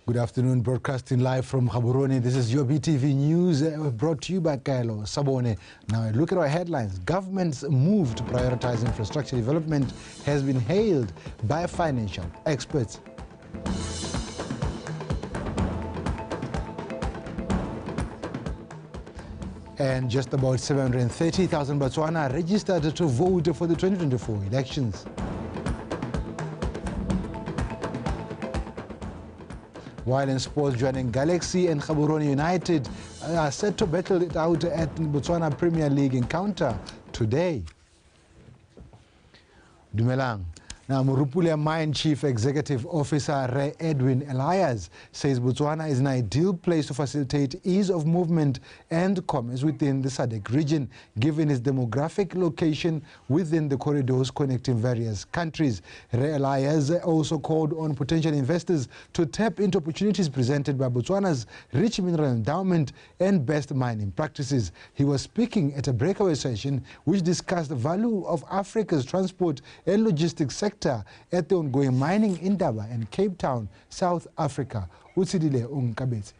Good afternoon, broadcasting live from Gaborone. This is your BTV News, brought to you by Kaelo Sabone. Now, look at our headlines. Government's move to prioritize infrastructure development has been hailed by financial experts. And just about 730,000 Botswana registered to vote for the 2024 elections. While in sports, joining Galaxy and Gaborone United are set to battle it out at Botswana Premier League encounter today. Dumelang. Now, Murupule Mine Chief Executive Officer Ray Edwin Elias says Botswana is an ideal place to facilitate ease of movement and commerce within the SADC region, given its demographic location within the corridors connecting various countries. Ray Elias also called on potential investors to tap into opportunities presented by Botswana's rich mineral endowment and best mining practices. He was speaking at a breakaway session which discussed the value of Africa's transport and logistics sector at the ongoing mining Indaba and Cape Town, South Africa. Utsidile Unkabetse.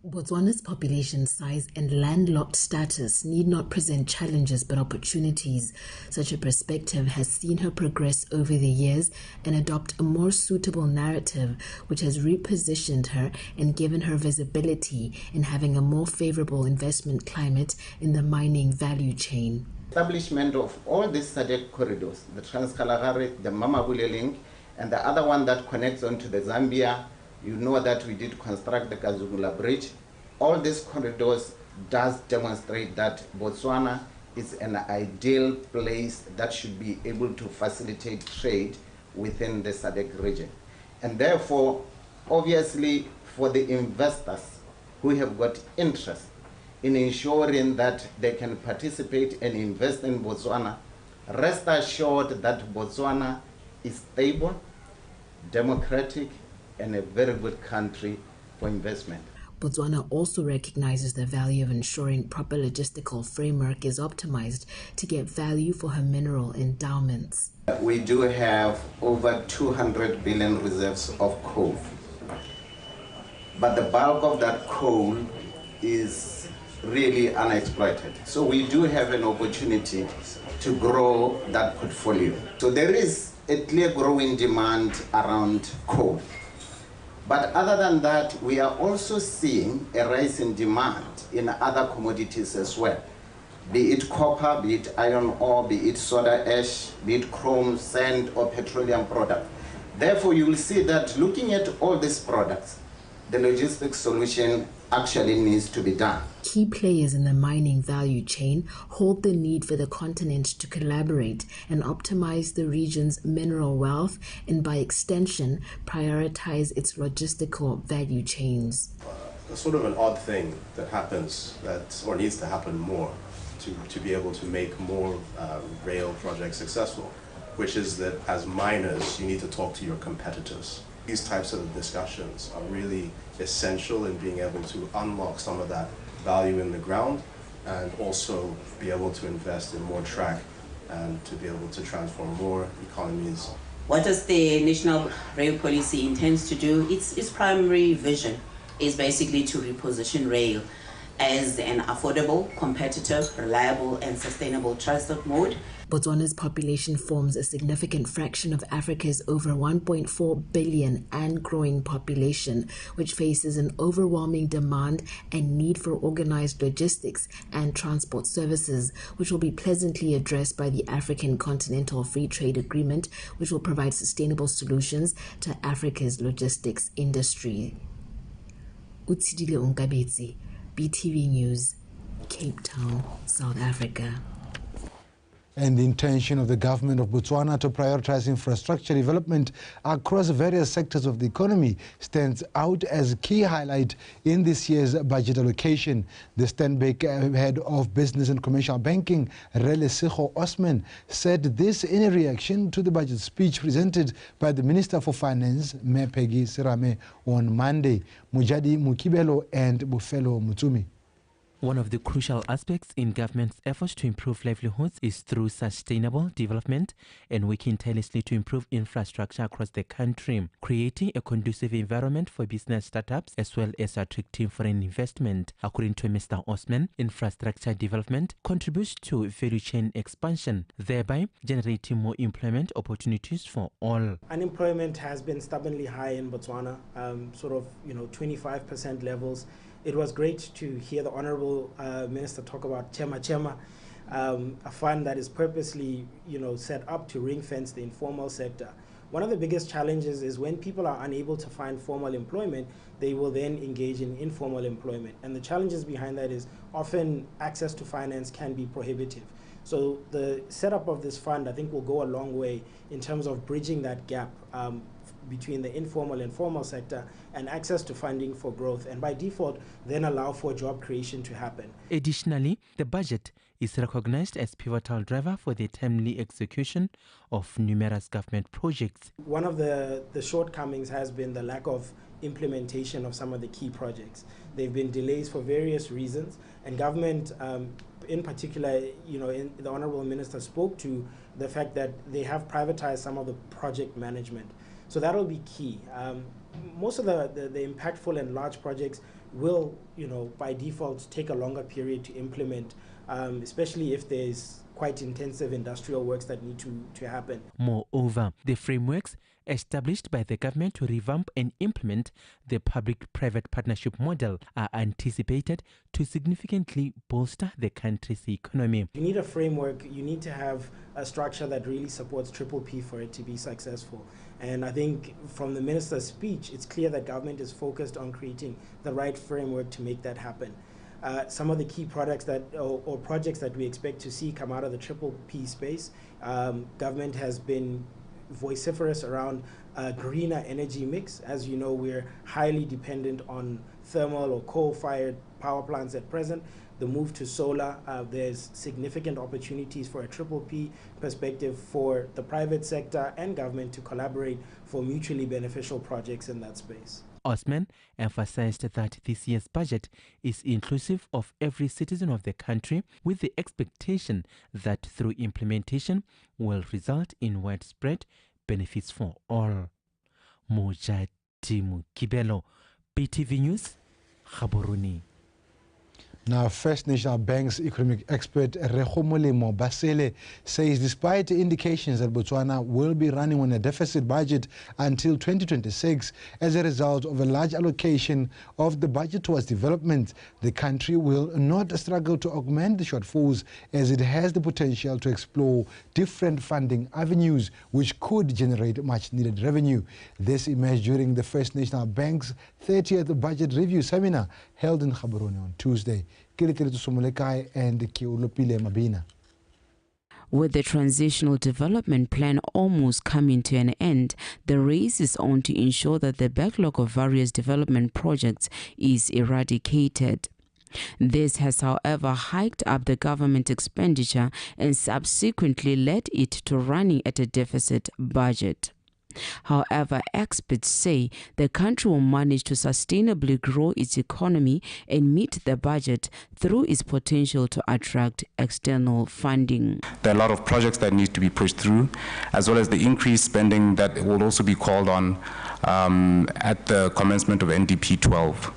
Botswana's population size and landlocked status need not present challenges but opportunities. Such a perspective has seen her progress over the years and adopt a more suitable narrative, which has repositioned her and given her visibility in having a more favorable investment climate in the mining value chain. Establishment of all these SADC corridors, the Trans-Kalahari, the Mamabule link, and the other one that connects onto the Zambia. You know that we did construct the Kazungula Bridge. All these corridors does demonstrate that Botswana is an ideal place that should be able to facilitate trade within the SADC region. And therefore, obviously, for the investors who have got interest in ensuring that they can participate and invest in Botswana, rest assured that Botswana is stable, democratic, and a very good country for investment. Botswana also recognizes the value of ensuring proper logistical framework is optimized to get value for her mineral endowments. We do have over 200 billion reserves of coal, but the bulk of that coal is really unexploited. So we do have an opportunity to grow that portfolio. So there is a clear growing demand around coal. But other than that, we are also seeing a rise in demand in other commodities as well. Be it copper, be it iron ore, be it soda ash, be it chrome, sand, or petroleum product. Therefore, you will see that looking at all these products, the logistics solution actually needs to be done. Key players in the mining value chain hold the need for the continent to collaborate and optimize the region's mineral wealth and, by extension, prioritize its logistical value chains. It's sort of an odd thing that happens or needs to happen more to be able to make more rail projects successful, which is that as miners, you need to talk to your competitors. These types of discussions are really essential in being able to unlock some of that value in the ground and also be able to invest in more track and to be able to transform more economies. What does the National Rail Policy intends to do? Its primary vision is basically to reposition rail as an affordable, competitive, reliable and sustainable transport mode. Botswana's population forms a significant fraction of Africa's over 1.4 billion and growing population, which faces an overwhelming demand and need for organized logistics and transport services, which will be pleasantly addressed by the African Continental Free Trade Agreement, which will provide sustainable solutions to Africa's logistics industry. Utsidile Unkabetse, BTV News, Cape Town, South Africa. And the intention of the government of Botswana to prioritize infrastructure development across various sectors of the economy stands out as a key highlight in this year's budget allocation. The Stanbic head of business and commercial banking, Relesigo Osman, said this in a reaction to the budget speech presented by the Minister for Finance, Mepegi Sirame, on Monday. Mujadi Mukibelo and Bufelo Mutumi. One of the crucial aspects in government's efforts to improve livelihoods is through sustainable development and working tirelessly to improve infrastructure across the country, creating a conducive environment for business startups as well as attracting foreign investment. According to Mr. Osman, infrastructure development contributes to value chain expansion, thereby generating more employment opportunities for all. Unemployment has been stubbornly high in Botswana, 25% levels. It was great to hear the Honorable Minister talk about Chema Chema, a fund that is purposely, set up to ring-fence the informal sector. One of the biggest challenges is when people are unable to find formal employment, they will then engage in informal employment. And the challenges behind that is often access to finance can be prohibitive. So the setup of this fund, I think, will go a long way in terms of bridging that gap between the informal and formal sector and access to funding for growth, and by default then allow for job creation to happen. Additionally, the budget is recognized as pivotal driver for the timely execution of numerous government projects. One of the shortcomings has been the lack of implementation of some of the key projects. There have been delays for various reasons, and government in particular, the Honorable Minister spoke to the fact that they have privatized some of the project management. So that'll be key. Most of the impactful and large projects will, by default, take a longer period to implement, especially if there's quite intensive industrial works that need to happen. Moreover, the frameworks established by the government to revamp and implement the public-private partnership model are anticipated to significantly bolster the country's economy. You need a framework, you need to have a structure that really supports PPP for it to be successful. And I think from the minister's speech, it's clear that government is focused on creating the right framework to make that happen. Some of the key products or projects that we expect to see come out of the PPP space, government has been vociferous around a greener energy mix. As you know, we're highly dependent on thermal or coal-fired power plants at present. The move to solar, there's significant opportunities for a PPP perspective for the private sector and government to collaborate for mutually beneficial projects in that space. Osman emphasized that this year's budget is inclusive of every citizen of the country, with the expectation that through implementation will result in widespread benefits for all. Mojati Mukibelo, BTV News, Gaborone. Now, First National Bank's economic expert Rekgomolemo Basele says despite indications that Botswana will be running on a deficit budget until 2026 as a result of a large allocation of the budget towards development, the country will not struggle to augment the shortfalls as it has the potential to explore different funding avenues which could generate much needed revenue. This emerged during the First National Bank's 30th Budget Review Seminar held in Gaborone on Tuesday. With the transitional development plan almost coming to an end, the race is on to ensure that the backlog of various development projects is eradicated. This has, however, hiked up the government expenditure and subsequently led it to running at a deficit budget. However, experts say the country will manage to sustainably grow its economy and meet the budget through its potential to attract external funding. There are a lot of projects that need to be pushed through, as well as the increased spending that will also be called on at the commencement of NDP 12.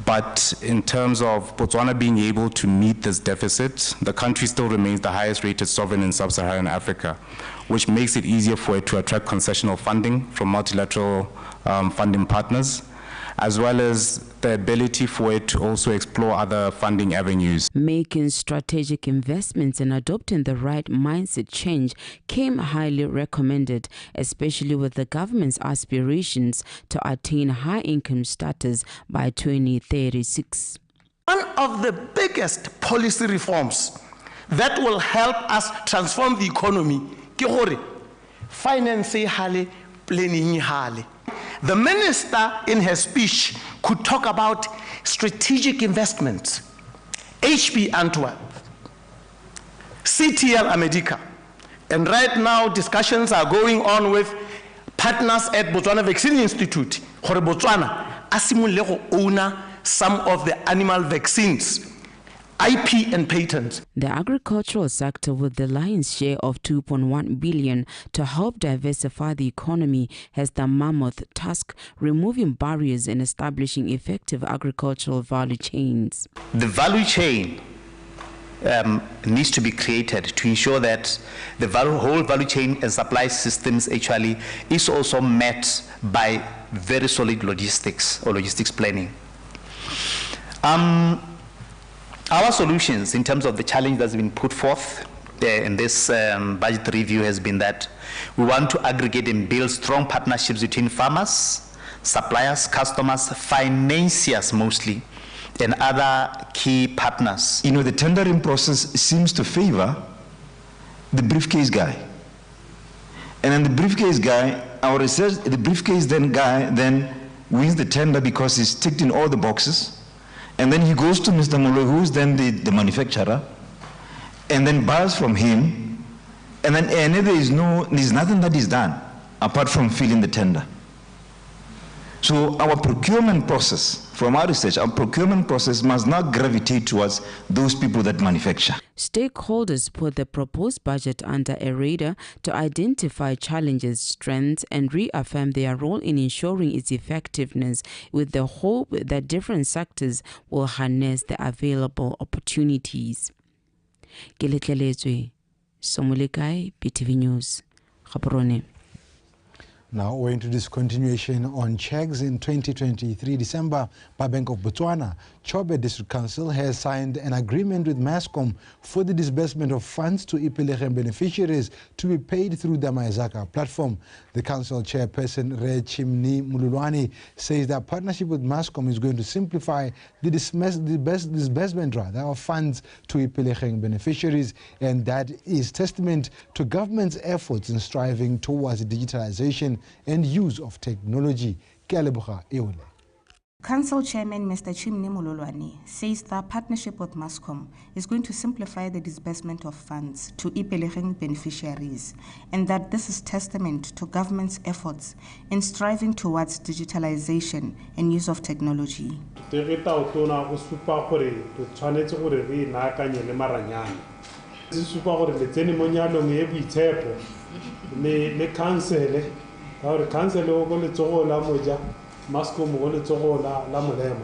But in terms of Botswana being able to meet this deficit, the country still remains the highest rated sovereign in sub-Saharan Africa, which makes it easier for it to attract concessional funding from multilateral funding partners, as well as the ability for it to also explore other funding avenues. Making strategic investments and adopting the right mindset change came highly recommended, especially with the government's aspirations to attain high income status by 2036. One of the biggest policy reforms that will help us transform the economy ke gore finance hale, planning hale. The minister in her speech could talk about strategic investments, HB Antwerp, CTL America, and right now discussions are going on with partners at Botswana Vaccine Institute, gore Botswana a simolole go own some of the animal vaccines IP and patents. The agricultural sector, with the lion's share of 2.1 billion to help diversify the economy, has the mammoth task removing barriers and establishing effective agricultural value chains. The value chain needs to be created to ensure that the whole value chain and supply systems actually is also met by very solid logistics or logistics planning. Our solutions in terms of the challenge that's been put forth in this budget review has been that we want to aggregate and build strong partnerships between farmers, suppliers, customers, financiers mostly, and other key partners. You know, the tendering process seems to favor the briefcase guy. And then the briefcase guy, our research, the briefcase guy then wins the tender because he's ticked in all the boxes. And then he goes to Mr. Molo, who's then the manufacturer, and then buys from him. And then there's nothing that is done apart from filling the tender. So our procurement process, from our research, our procurement process must not gravitate towards those people that manufacture. Stakeholders put the proposed budget under a radar to identify challenges, strengths, and reaffirm their role in ensuring its effectiveness, with the hope that different sectors will harness the available opportunities. Keletleletswe, Somulekai, BTV News, Gaborone. Now, owing to discontinuation on checks in 2023 December by Bank of Botswana, Chobe District Council has signed an agreement with Mascom for the disbursement of funds to Ipelegen beneficiaries to be paid through the Maizaka platform. The council chairperson, Re Chimni Mululwani, says that partnership with Mascom is going to simplify the disbursement of funds to Ipelegen beneficiaries, and that is testament to government's efforts in striving towards digitalization and use of technology. Council Chairman Mr. Chimni Mululwani says the partnership with Mascom is going to simplify the disbursement of funds to Ipelegen beneficiaries, and that this is testament to government's efforts in striving towards digitalization and use of technology. Masco Mogole Tola Lamolema,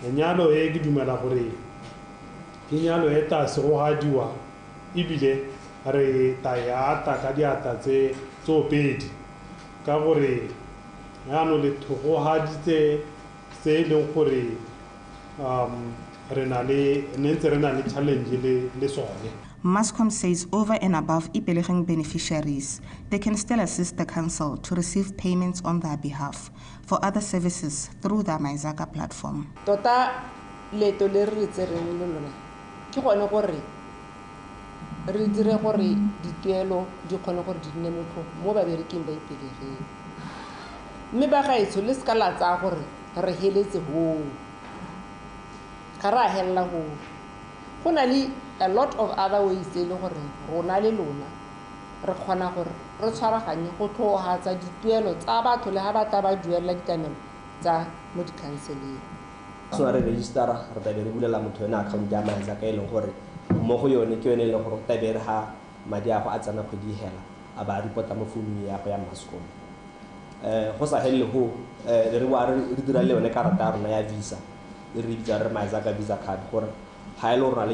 and Yalo Egidumela Hore, Kinyalo Eta Sohadua, Ibile, Are Tayata, Kadiata, so paid. Kavore, Yano le Tohadite, say Lokore, Renale, and Renale challenge le Sone. Mascom says over and above Ipelegen beneficiaries, they can still assist the council to receive payments on their behalf for other services through the Maizaka platform. Tota leto le re tsereng lona ke gone gore re dire gore dituelo di kgone gore di nne motho mo ba bereking ba Ipelegen. Mme ba gaetso le skala tsa gore re heletse ho ka ra hella ho gona le a lot of other ways tse le gore rona le lona re kgona gore re tshwaraganye go tloga tsa dituelo tsa batho le ha ba tla ba duela ditamelo tsa mo di-counseling. So re register re ta be re bulela motho ena account ya Maizaka e leng gore mo go yone ke yone e leng gore ta be re ha madi a go a tsana kgwedi hela a ba reporta mo founung ya go ya Mascom. Go sa hele ho re wa re dira le yone karata ya rona ya visa e re bitsa re Maizaka visa card gore Council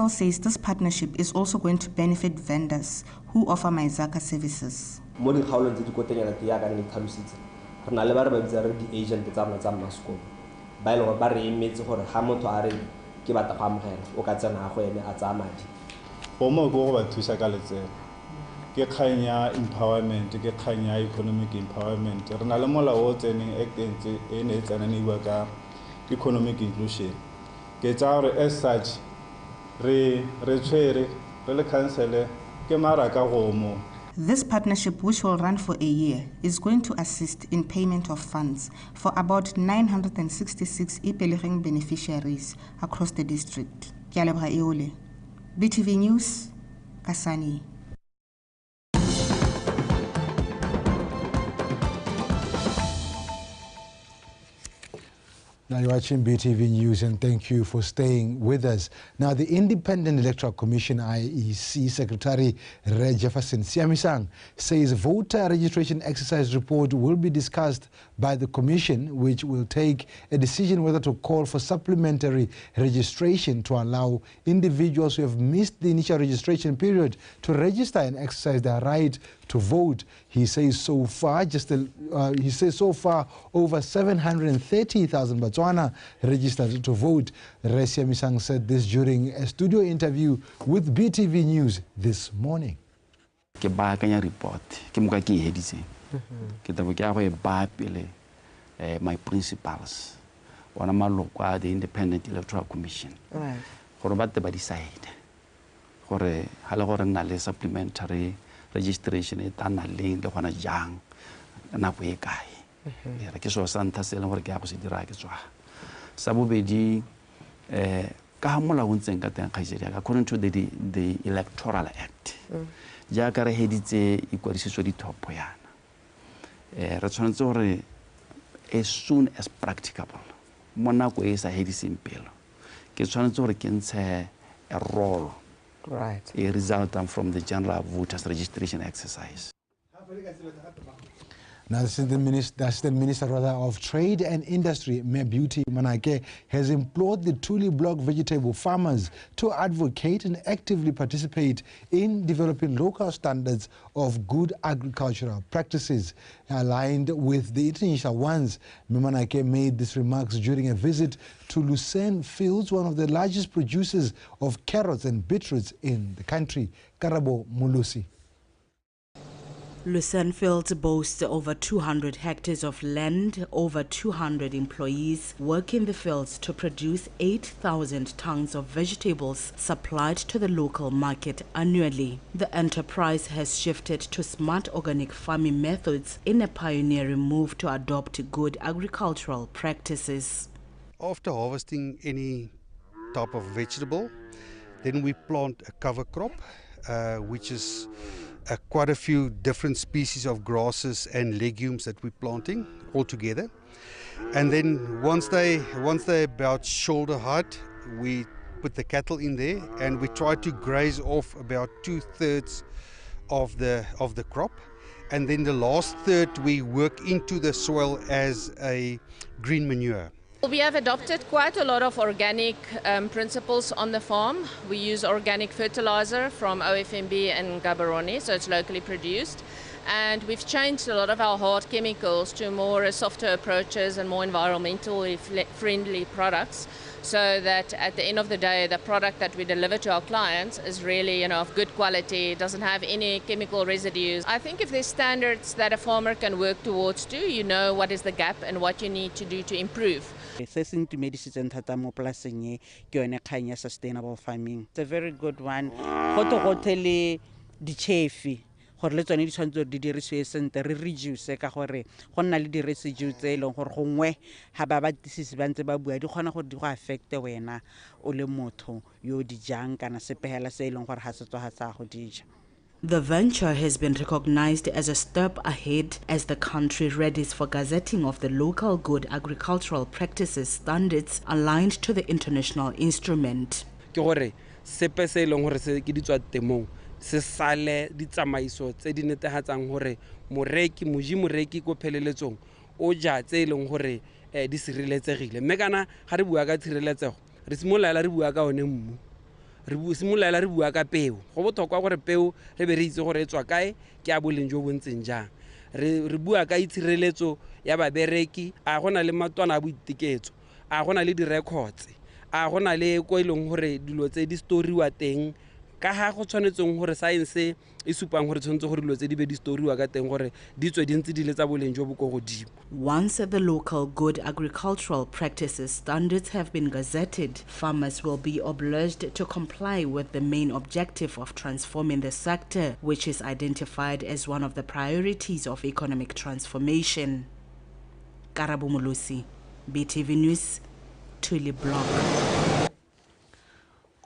says this partnership is also going to benefit vendors who offer Maizaka services. Ke khanya empowerment ke khanya economic empowerment re na le mola o tseneng act e ne tsena ne bua ka economic inclusion ke tsa gore as such re tshwere re le council ke maraka go mo. This partnership, which will run for a year, is going to assist in payment of funds for about 966 Ipelegen beneficiaries across the district. BTV News, Kasani. Now you're watching BTV News, and thank you for staying with us. Now, the Independent Electoral Commission, IEC Secretary Ray Jefferson Siamisang says voter registration exercise report will be discussed by the Commission, which will take a decision whether to call for supplementary registration to allow individuals who have missed the initial registration period to register and exercise their right to vote. He says so far, over 730,000 Botswana registered to vote. Resia Misang said this during a studio interview with BTV News this morning. Ke baakanya report ke moka ke heditse ke tabo ke a go e ba pele my principals ona maloko a the Independent Electoral Commission gore ba te ba decide gore ha le gore nna le supplementary registration e tana leng le gona jang na go e kae re ke so santa se le gore ke a go se dira ke tswa sa bobedi ka mola o ntseng ka teng khaisedi according to the Electoral Act ja ka re heditse ikwadisetso dithopo yana re tshwanetse gore as soon as practicable mona go e sa hediseng pelo ke tshwanetse gore ke ntshe a role a result from the general voters registration exercise. Now, the Assistant Minister of Trade and Industry, Mayor Beauty Manake, has implored the Tuli Block vegetable farmers to advocate and actively participate in developing local standards of good agricultural practices aligned with the international ones. Manake made these remarks during a visit to Lucerne Fields, one of the largest producers of carrots and beetroots in the country. Karabo Mulusi. Lucerne Fields boasts over 200 hectares of land, over 200 employees work in the fields to produce 8,000 tons of vegetables supplied to the local market annually. The enterprise has shifted to smart organic farming methods in a pioneering move to adopt good agricultural practices. After harvesting any type of vegetable, then we plant a cover crop, which is quite a few different species of grasses and legumes that we're planting all together. And then once they're about shoulder height, we put the cattle in there and we try to graze off about 2/3 of the crop. And then the last third we work into the soil as a green manure. We have adopted quite a lot of organic principles on the farm. We use organic fertilizer from OFMB and Gaborone, so it's locally produced. And we've changed a lot of our hard chemicals to more softer approaches and more environmentally friendly products, so that at the end of the day, the product that we deliver to our clients is really, of good quality, doesn't have any chemical residues. I think if there's standards that a farmer can work towards too, you know what is the gap and what you need to do to improve. Sustainable farming. It's a very good one. Gore le tsone di tshwanetse di dirisiwe sente re reduce ka gore go nna le di residue tse eleng gore gongwe ha ba batisisi ba ntse ba bua di kgona gore di go affect wena o le motho yo di jang kana sepehela se eleng gore ha se tswa ha sa go dija. The venture has been recognized as a step ahead as the country readies for gazetting of the local good agricultural practices standards aligned to the international instrument. Ke gore sepe se eleng gore se ke di tswa temong se sale di tsamaiso tse di netehatsang gore moreki go pheleletsong o ja tse eleng gore di sireletsegile mme kana ga re bua ka tshireletsego re simolola re bua ka one mmu re simolola re bua ka peo go botlhokwa gore peo re be re itse gore e tswa kae ke a boleng jo bontseng jang re bua ka itshireletso ya babereki a gona le matwana a boiteketso a gona le di records a gona le ko eleng gore dilo tse di storiwa teng. Once the local good agricultural practices standards have been gazetted, farmers will be obliged to comply with the main objective of transforming the sector, which is identified as one of the priorities of economic transformation. Karabo Mulusi, BTV News, Tuli Block.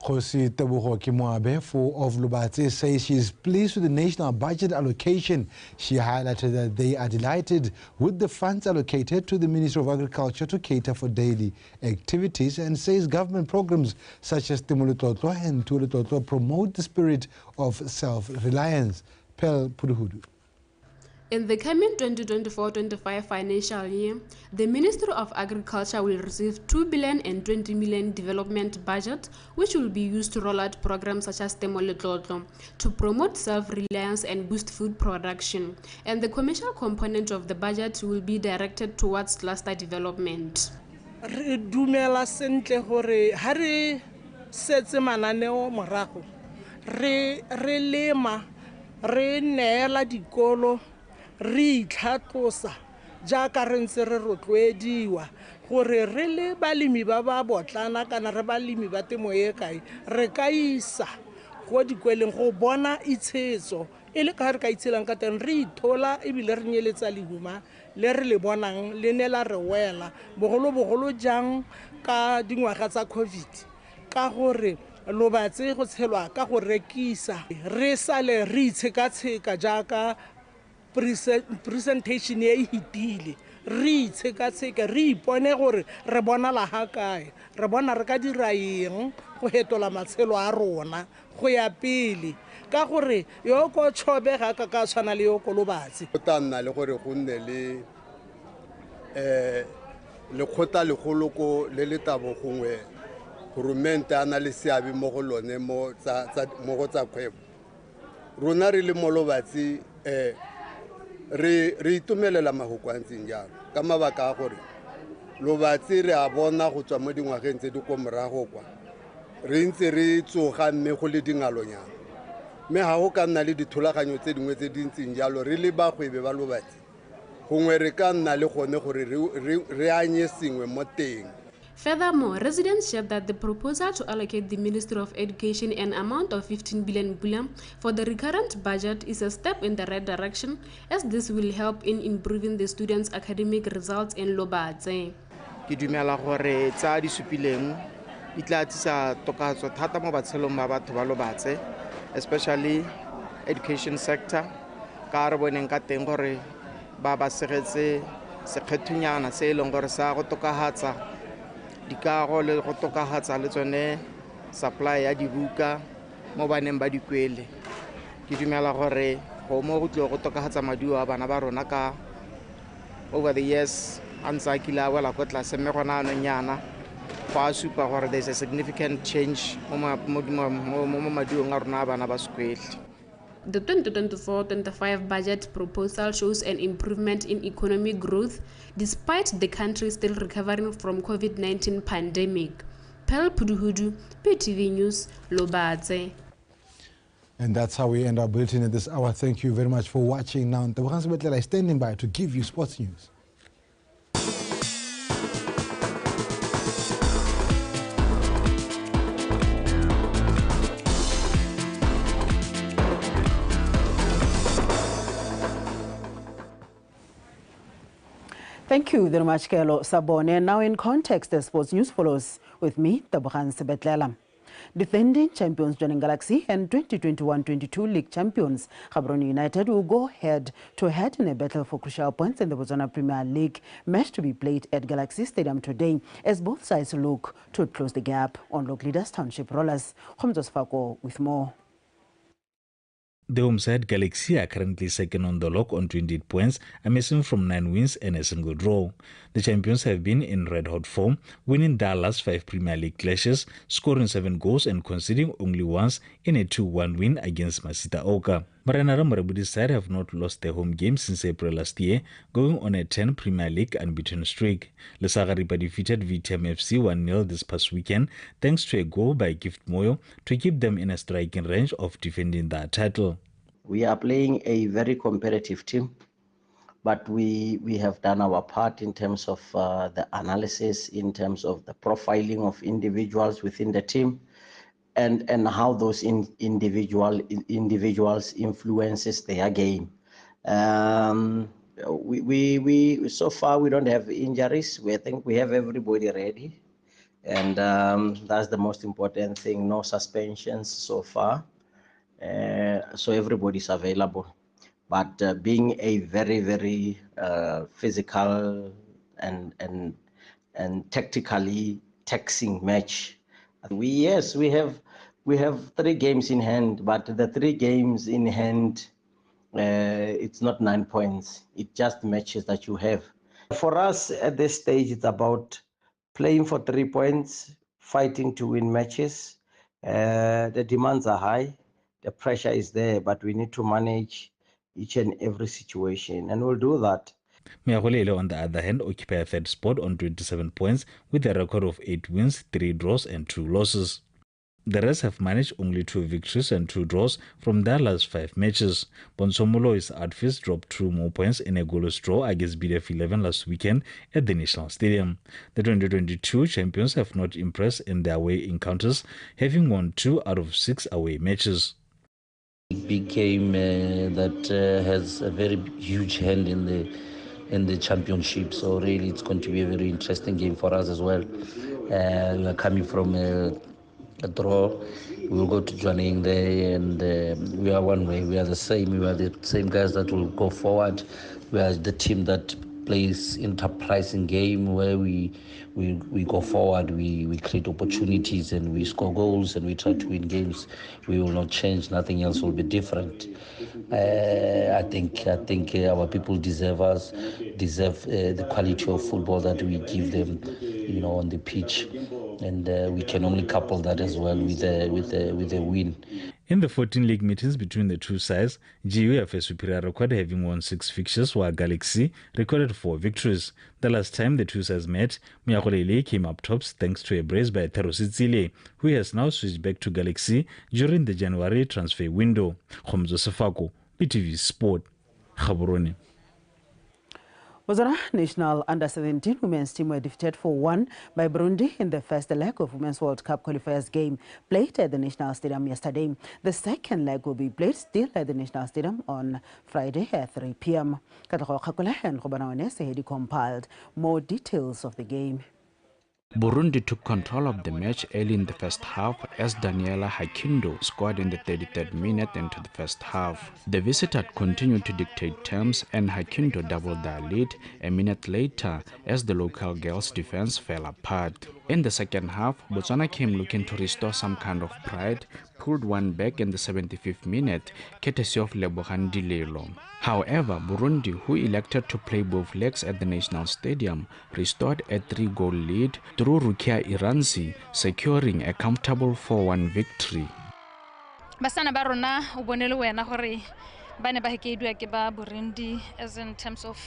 Khosi Tebogo Kimoabe of Lubatse says she is pleased with the national budget allocation. She highlighted that they are delighted with the funds allocated to the Ministry of Agriculture to cater for daily activities, and says government programs such as Timulutotlo and Tulutotlo promote the spirit of self-reliance. Pel Puduhudu. In the coming 2024-25 financial year, the Ministry of Agriculture will receive 2 billion and 20 million development budget, which will be used to roll out programs such as Temolototlo to promote self-reliance and boost food production. And the commercial component of the budget will be directed towards cluster development. Re dumela sentle gore ha re setse mananeo morago re lema re neela dikolo re itlhatlosa jaaka re ntse re rotloediwa gore re le balemi ba ba botlana kana re balemi ba temo e kae re ka isa go dikweleng go bona itshetso e le ka re ka itshelang ka teng re ithola ebile re nyeletsa lehuma le re le bonang le ne la re wela bogolo jang ka dingwaga tsa COVID ka gore lobatse go tshelwa ka go rekisa re sale re itsheka jaaka presentation e hitile re itsheka re ipone gore re bona la ha kae re bona re ka dira eng go hetola matshelo a rona go ya pele ka gore yo ko tshobega ka tshwana le yo ko lobatse go tanna le gore go nne le lekgotla legolo ko le letabo gongwe gorumente ana le seabe mo go lone mo go tsa kgwebo rona re le mo lobatse re itumelela mahoko a ntseng jalo ka mabaka a gore lobatse re a bona go tswa mo dingwageng tse di ko morago kwa re ntse re tsoga mme go le dingalonyana mme ga go ka nna le dithulaganyo tse dingwe tse di ntseng jalo re le bagwebe ba lobatse gongwe re ka nna le gone gore re anye sengwe mo teng. Furthermore, residents shared that the proposal to allocate the Ministry of Education an amount of 15 billion bulan for the recurrent budget is a step in the right direction, as this will help in improving the students' academic results in Lobatse. Ke dumela gore tsa di supileng di tla tsisa tokatso thata mo batshelong ba batho ba Lobatse, especially education sector ka re boneng ka teng gore ba segetse sekgethunyana se leng gore sa go tokahatsa dikago le go tokahatsa le tsone supply ya dibuka mo baneng ba dikwele. Ke dumela gore go mo go tlo go tokahatsa maduo a bana ba rona ka over the years antsa kila wala ko tlase mme gona nyana go a supa gore there's a significant change mo maduong a rona a bana ba sekwele. The 2024-25 budget proposal shows an improvement in economic growth despite the country still recovering from COVID-19 pandemic. Pel Puduhudu, PTV News, Lobatse. And that's how we end our bulletin at this hour. Thank you very much for watching. Now, Tebogo Sebetlela is standing by to give you sports news. Thank you very much, Kelo Sabone. Now in context, the sports news follows with me, Tebogo Sebetlela. Defending champions joining Galaxy and 2021-22 league champions, Gaborone United will go head-to-head in a battle for crucial points in the Botswana Premier League match to be played at Galaxy Stadium today, as both sides look to close the gap on local leaders Township Rollers. Homzos Fako with more. The home side Galaxy are currently second on the log on 28 points, missing from 9 wins and a single draw. The champions have been in red-hot form, winning their last 5 Premier League clashes, scoring 7 goals and conceding only once in a 2-1 win against Masita Oka. Maranara Marabudi's side have not lost their home game since April last year, going on a 10 Premier League unbeaten streak. Lesagaripa defeated VTM FC 1-0 this past weekend, thanks to a goal by Gift Moyo to keep them in a striking range of defending their title. We are playing a very competitive team, but we have done our part in terms of the analysis, in terms of the profiling of individuals within the team, and how those individuals influences their game. We so far we don't have injuries. We think we have everybody ready, And that's the most important thing, no suspensions so far. So everybody's available. But being a very, very physical and tactically taxing match, we have 3 games in hand, but the 3 games in hand, it's not 9 points. It's just matches that you have. For us at this stage, it's about playing for 3 points, fighting to win matches. The demands are high, the pressure is there, but we need to manage each and every situation, and we'll do that. Meagolele, on the other hand, occupy a third spot on 27 points with a record of 8 wins, 3 draws and 2 losses. The rest have managed only 2 victories and 2 draws from their last 5 matches. Bonsomolo's Outfits dropped 2 more points in a goalless draw against BDF 11 last weekend at the National Stadium. The 2022 champions have not impressed in their away encounters, having won 2 out of 6 away matches. Big game that has a very huge hand in the championship, so really it's going to be a very interesting game for us as well. We are coming from a draw. We will go to Jwaneng there, and we are one way. We are the same. We are the same guys that will go forward. We are the team that plays enterprising game where we go forward, we create opportunities and we score goals and we try to win games. We will not change. Nothing else will be different. I think our people deserve the quality of football that we give them, on the pitch, and we can only couple that as well with a win. In the 14 league meetings between the two sides, GU have a superior record, having won 6 fixtures, while Galaxy recorded 4 victories. The last time the two sides met, Meagolele came up tops thanks to a brace by Terositsile, who has now switched back to Galaxy during the January transfer window. Khomzo Sefako, BTV Sport, Gaborone. Botswana national under-17 women's team were defeated 4-1 by Burundi in the first leg of Women's World Cup qualifiers game played at the National Stadium yesterday. The second leg will be played still at the National Stadium on Friday at 3 p.m. Katlego Kgakula and Robana Wanese compiled more details of the game. Burundi took control of the match early in the first half as Daniela Hakindo scored in the 33rd minute into the first half. The visitors continued to dictate terms and Hakindo doubled their lead a minute later as the local girls' defense fell apart. In the second half, Botswana came looking to restore some kind of pride, pulled one back in the 75th minute, courtesy of Lebogang Dilelo. However, Burundi, who elected to play both legs at the National Stadium, restored a 3-goal lead through Rukia Iranzi, securing a comfortable 4-1 victory. Basana ba rona o bonele wena gore ba ne ba hekedwa ke ba Burundi as in terms of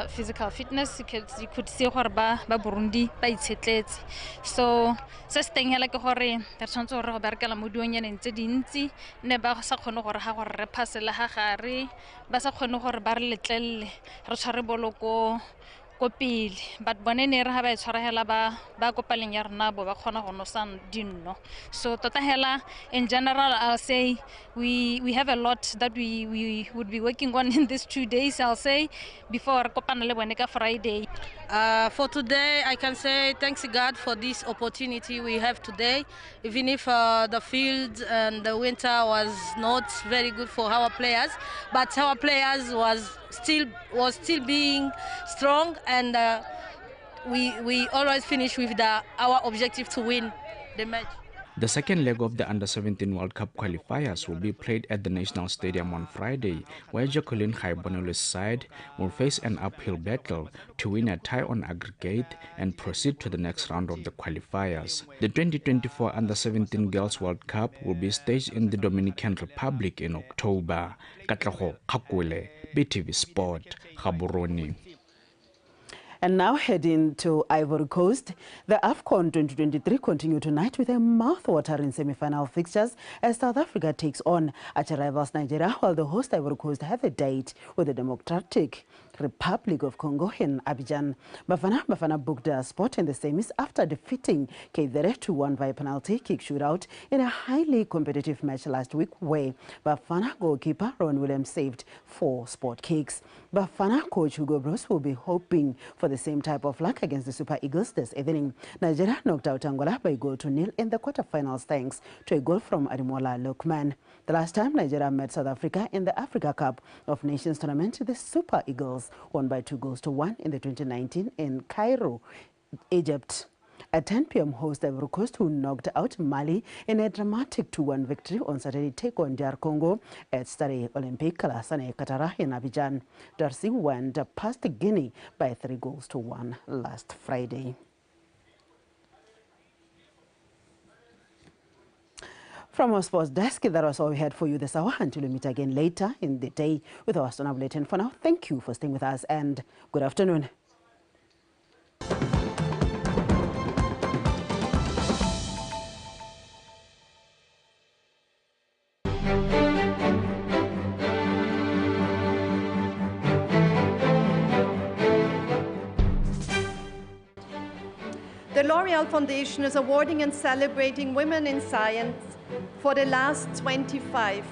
physical fitness. You could see gore ba Burundi ba itshetletse. So se steng hela ke gore re tshwantse gore go berekela mo dionyane tse dintsi ne ba sa kgone gore ha gore re passela ha gare ba sa kgone gore ba re letlelle re tshware boloko pele but bone ne re ha ba e tshwarahela ba kopaleng ya rena bo ba kgona go nosa dinno. So tota hela in general I'll say we have a lot that we would be working on in these 2 days, I'll say, before kopana le bone ka Friday. For today, I can say thanks God for this opportunity we have today. Even if the field and the winter was not very good for our players, but our players was still being strong, and we always finish with our objective to win the match. The second leg of the Under-17 World Cup qualifiers will be played at the National Stadium on Friday, where Jacqueline Khaibonolo's side will face an uphill battle to win a tie on aggregate and proceed to the next round of the qualifiers. The 2024 Under-17 Girls World Cup will be staged in the Dominican Republic in October. Katlego Kgakula, BTV Sport, Gaborone. And now heading to Ivory Coast, the AFCON 2023 continue tonight with a mouth-watering semi-final fixtures as South Africa takes on arch rivals Nigeria, while the host Ivory Coast have a date with the Democratic Republic of Congo in Abidjan. Bafana booked a spot in the semis after defeating Cape Verde 2-1 via penalty kick shootout in a highly competitive match last week where Bafana goalkeeper Ron Williams saved 4 spot kicks. Bafana coach Hugo Bros will be hoping for the the same type of luck against the Super Eagles this evening. Nigeria knocked out Angola by 1-0 in the quarterfinals thanks to a goal from Ademola Lookman. The last time Nigeria met South Africa in the Africa Cup of Nations tournament, the Super Eagles won by 2-1 in the 2019 in Cairo, Egypt. At 10 p.m., host Ivory Coast, who knocked out Mali in a dramatic 2-1 victory on Saturday, take on DR Congo at Stade Olympique Alassane Ouattara in Abidjan. Darcy went past Guinea by 3-1 last Friday. From our sports desk, that was all we had for you this hour. Until we meet again later in the day with our Stone Bulletin. For now, thank you for staying with us and good afternoon. The L'Oréal Foundation is awarding and celebrating women in science for the last 25